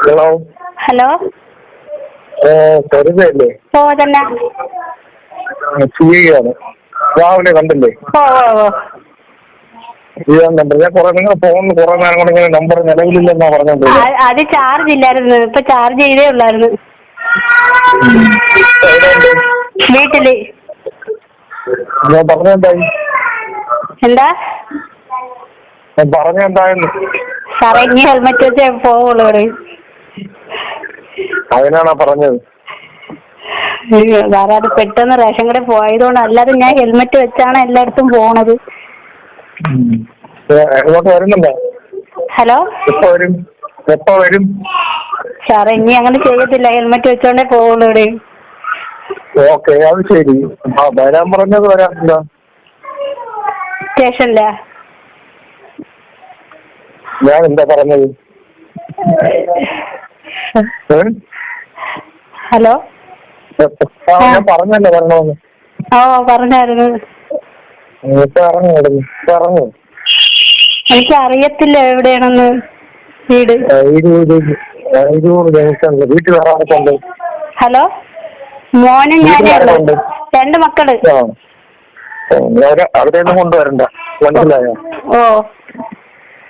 Hello hello സരിതയല്ലേ? ഓ തന്നെ. സുഖിയാണ്. രാവിലെ കണ്ടില്ലേ? ഓ ഓ ഓ ചെയ്യാൻ കണ്ടില്ല. നിങ്ങളുടെ ഫോണിൽ കുറെ നേരം കൊണ്ട് ഇങ്ങനെ നമ്പർ നിലവിലില്ലെന്നാ പറഞ്ഞത്. അത് ചാർജ് ഇല്ലായിരുന്നു, ഇപ്പൊ ചാർജ് ചെയ്തേ ഉള്ളായിരുന്നു. വീട്ടില്. ഞാൻ പറഞ്ഞെന്തായി? എന്താ പറഞ്ഞെന്തായെന്ന്? സാറേ ഇനി ഹെൽമെറ്റ് വെച്ചേ പോവുള്ളൂ. അതിനാണോ പറഞ്ഞത്? സാറേ അത് പെട്ടെന്ന് റേഷൻ കടയിൽ പോയതുകൊണ്ട്, അല്ലാതെ ഞാൻ ഹെൽമെറ്റ് വെച്ചാണ് എല്ലായിടത്തും പോണത്. എങ്ങോട്ട് വരുന്നുണ്ടോ? ഹലോ എപ്പോ വരും? സാറേ ഇനി അങ്ങനെ ചെയ്യത്തില്ല, ഹെൽമെറ്റ് വെച്ചോണ്ടേ പോവുള്ളൂ. ഇവിടെ ഓക്കെ, അത് ശരി. വരാൻ പറഞ്ഞത് വരാം. സ്റ്റേഷനിലാ? ഞാൻ എന്താ പറഞ്ഞത്? ഹലോ ഞാൻ പറഞ്ഞല്ലേ വരണമെന്ന്. ഓ പറഞ്ഞായിരുന്നു. ഇറങ്ങു. എനിക്ക് അറിയത്തില്ല എവിടെയാണെന്ന് വീട്. വീട്ടിൽ വേറെ ആർക്കുണ്ട്? ഹലോ മോനും ഞാനേ ഉള്ളു, 2 മക്കള്. അവിടെയൊന്നും കൊണ്ടുവരണ്ട, മനസ്സിലായോ? ഓ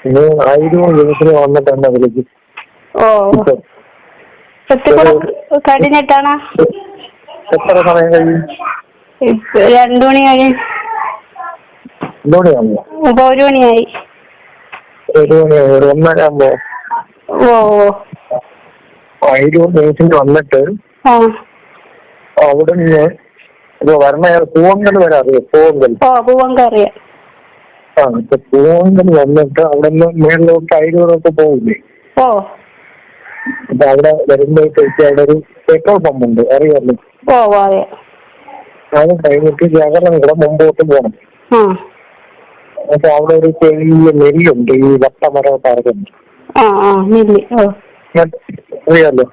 ഇനി 1000 ജംഗ്ഷന് വന്നിട്ട് എന്നെ വിളിക്കും. ഓ കഴിഞ്ഞിട്ടാണ്. എത്ര സമയം കഴിയും? 2 മണി കഴിയും. 2 മണിയാകുമ്പോ? ഇപ്പൊ 1 മണിയായി. 1 മണിയായി. 1:30 ആകുമ്പോ? ഓ 1000 ജംഗ്ഷനിൽ വന്നിട്ട് അവിടെ നിന്ന് വരണ പൂവങ്കൽ വരെ അറിയോ? പൂവങ്കൽ അറിയാം. ഇപ്പൊ പൂവങ്കൽ വന്നിട്ട് അവിടെ നിന്ന് മേളിലോട്ട് 500 പോകില്ലേ? ഓ അപ്പൊ അവിടെ വരുമ്പോഴത്തേക്ക് അവിടെ ഒരു പെട്രോൾ പമ്പ് ഉണ്ട്, അറിയാമല്ലോ? ഓ അറിയാം. അത് കഴിഞ്ഞിട്ട് ജഗരം കൂടെ മുമ്പോട്ട് പോകണം. അപ്പൊ അവിടെ ഒരു ചെറിയ നെല്ലുണ്ട്, ഈ വട്ടമരം പറകുണ്ട്. അറിയാലോ?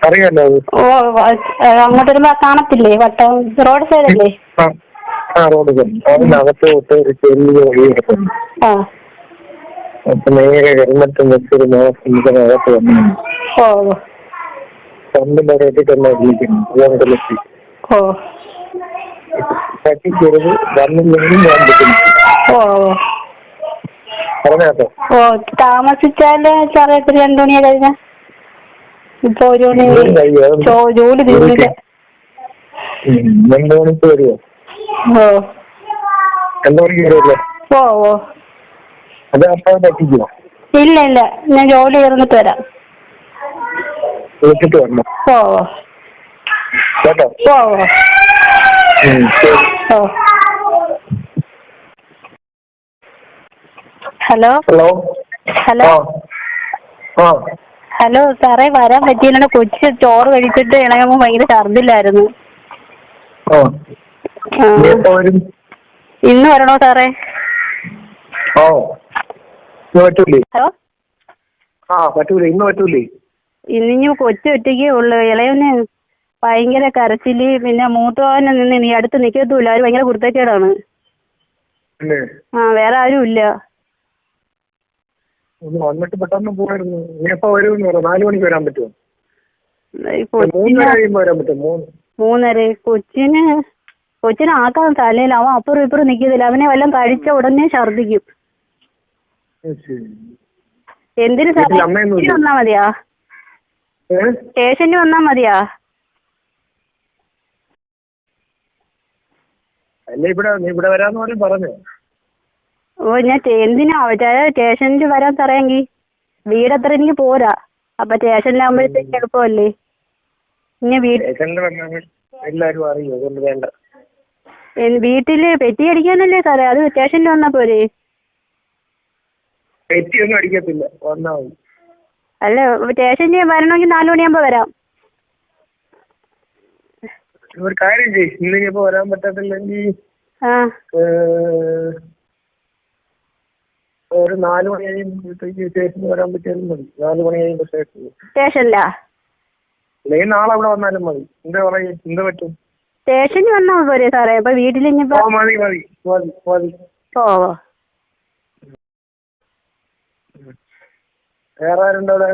അറിയാലോ അത്? ഓ അങ്ങോട്ട് വരുമ്പോ കാണത്തില്ലേ വട്ടം? റോഡ് സൈഡല്ലേ? Road side. അതിനകത്തോട്ട് ഒരു ചെറിയ വഴി കിടക്കുന്നു. അപ്പൊ നേരെ ഹെൽമെറ്റ് വെച്ചൊരു മാസത്തിനകത്ത് വന്നു പണ്ടിന്റെ റേറ്റിട്ടെല്ലാം ഇരിക്കുന്നു. പൂവങ്കലെത്തി പറ്റിക്കരുത്, വന്നില്ലെങ്കിൽ ഞാൻ കിട്ടുന്നു. പറഞ്ഞാട്ടോ. താമസിച്ചാല് സാറേ 2 മണിയാ കഴിഞ്ഞ? ഇപ്പൊ 1 മണി. ജോലി തീർന്നില്ല. 2 മണിക്ക് വരുമോ? 2 മണിക്ക് വരുമല്ലോ. അത് അപ്പൊ പറ്റിക്കുമോ? ഇല്ല, ഞാൻ ജോലി തീർന്നിട്ട് വരാം. വിളിച്ചിട്ട് വരണം കേട്ടോ. ഹലോ ഹലോ സാറേ, വരാൻ പറ്റിയില്ല. കൊച്ചു ചോറ് കഴിച്ചിട്ട് ഇളകുമ്പോ ഭയങ്കര ഛർദിലായിരുന്നു. ഇന്ന് വരണോ സാറേ? ഹലോ പറ്റൂലേ? ഇന്ന് പറ്റൂലേ? ഇനി കൊച്ചു ഒറ്റയ്ക്കേ ഉള്ളു. ഇളയവന് ഭയങ്കര കരച്ചില്, പിന്നെ മൂത്തവന് നിന്ന് നീ അടുത്ത് നിക്കത്തൂല്ല. അവര് ഭയങ്കര കുരുത്തക്കേടാണ്. വേറെ ആരും ഇല്ല. വന്നിട്ട് പെട്ടെന്ന് പോയിരുന്നു. നീ എപ്പോ വരുമെന്ന് പറ. 4 മണിക്ക് വരാൻ പറ്റുമോ? 3:30 കഴിയുമ്പോ വരാൻ പറ്റുമോ? 3:30. കൊച്ചിനെ ആക്കാൻ തലയിൽ. അവൻ അപ്പുറം ഇപ്പുറം നിക്കത്തില്ല. അവനെ വല്ലതും കഴിച്ച ഉടനെ ഛർദിക്കും. എന്തിനു സാറേ വന്നാ മതിയാ? സ്റ്റേഷനിൽ വന്നാ മതിയാ? അല്ല, ഇവിടെ വരാന്ന് പറഞ്ഞു. ഞാൻ എന്തിനാ സ്റ്റേഷനിൽ വരാൻ പറയാമെങ്കിൽ വീടത്ര എനിക്ക് പോരാ. അപ്പൊ സ്റ്റേഷനിലാകുമ്പോഴത്തേക്ക് എളുപ്പമല്ലേ? എല്ലാരും അറിയോ? അതുകൊണ്ട് വേണ്ട. വീട്ടില് പെറ്റി അടിക്കാനല്ലേ സാറേ? അത് സ്റ്റേഷനിൽ വന്നാ പോരെ? പെറ്റിയൊന്നും അടിക്കത്തില്ല, വന്നാ മതി. അല്ല, സ്റ്റേഷനിൽ വരണമെങ്കിൽ 4 മണിയാകുമ്പോ വരാം. ഒരു കാര്യം ചെയ്യ്, ഇന്നിപ്പോ വരാൻ പറ്റത്തില്ലെങ്കിൽ ഒരു 4 മണി കഴിയുമ്പോഴത്തേക്ക് സ്റ്റേഷനിൽ വരാൻ പറ്റിയാലും മതി. 4 മണി കഴിയുമ്പോ സ്റ്റേഷനിലാ? അല്ലെങ്കിൽ നാളെ അവിടെ വന്നാലും മതി. എന്താ പറയും? എന്താ പറ്റും? സ്റ്റേഷനിൽ വന്നാ പോരെ സാറേ? അപ്പൊ വീട്ടിൽ മതി. വേറെ ആരുണ്ട് അവിടെ?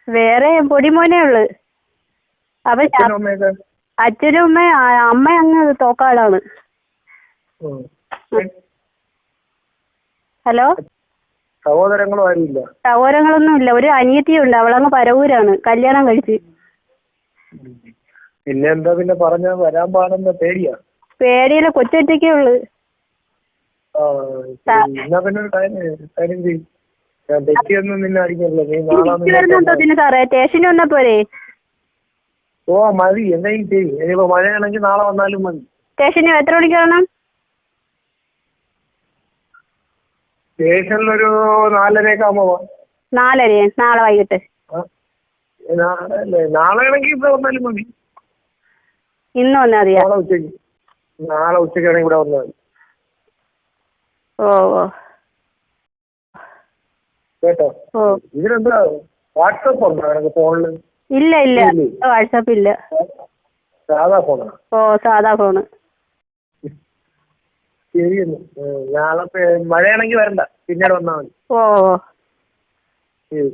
വേറെ പൊടിമോനേ ഉള്ളു. അപ്പൊ അച്ഛനും അമ്മയൊക്കെ? അച്ഛനും അമ്മ അങ്ങ് തോക്കാടാണ്. ഉം. ഹലോ, സഹോദരങ്ങളും ആരുമില്ല? സഹോദരങ്ങളൊന്നും ഇല്ല. ഒരു അനിയത്തിയുണ്ട്, അവളങ്ങ് പരവൂരാണ്, കല്യാണം കഴിച്ച്. പിന്നെ എന്താ പിന്നെ പറഞ്ഞ വരാൻ പാടെന്ന പേടിയാ? പേടിയില്ല, കൊച്ചൊറ്റയ്ക്കേ ഉള്ളു. എന്നാ പിന്നെ ഒരു കാര്യം ചെയ്യും, തെറ്റിയൊന്നും നിന്നെ അടിക്കല്ലോ, നീ വരുന്നുണ്ടോ ഇതിന് സാറേ? സ്റ്റേഷനിൽ വന്നാ പോരെ? ഓ മതി, എന്തെങ്കിലും ചെയ്യും. ഇനിയിപ്പോ മഴയാണെങ്കിൽ നാളെ വന്നാലും മതി. സ്റ്റേഷനിൽ എത്ര മണിക്ക് വരണം? സ്റ്റേഷനിലൊരു 4:30 ആകുമ്പോ പോവാം. 4:30? നാളെ വൈകിട്ട്? നാളെ ആണെങ്കിൽ ഇവിടെ വന്നാലും മതി. ഇന്ന് വന്നാൽ മതിയാ? നാളെ ഉച്ചയ്ക്കാണെങ്കിൽ ഇവിടെ വന്നാൽ മതി. ഓ ഓ കേട്ടോ? ഓ, ഇതിനെന്താ വാട്സപ്പ് ഉണ്ടോ നിനക്ക് ഫോണില്? ഇല്ല ഇല്ല, വാട്സാപ്പ് ഇല്ല. സാധാ ഫോണാ? ഓ, സാധാ ഫോണ്. ശരിയെന്ന്. നാളെ മഴയാണെങ്കിൽ വരണ്ട, പിന്നീട് വന്നാൽ മതി. ഓ ഓ. ശരി.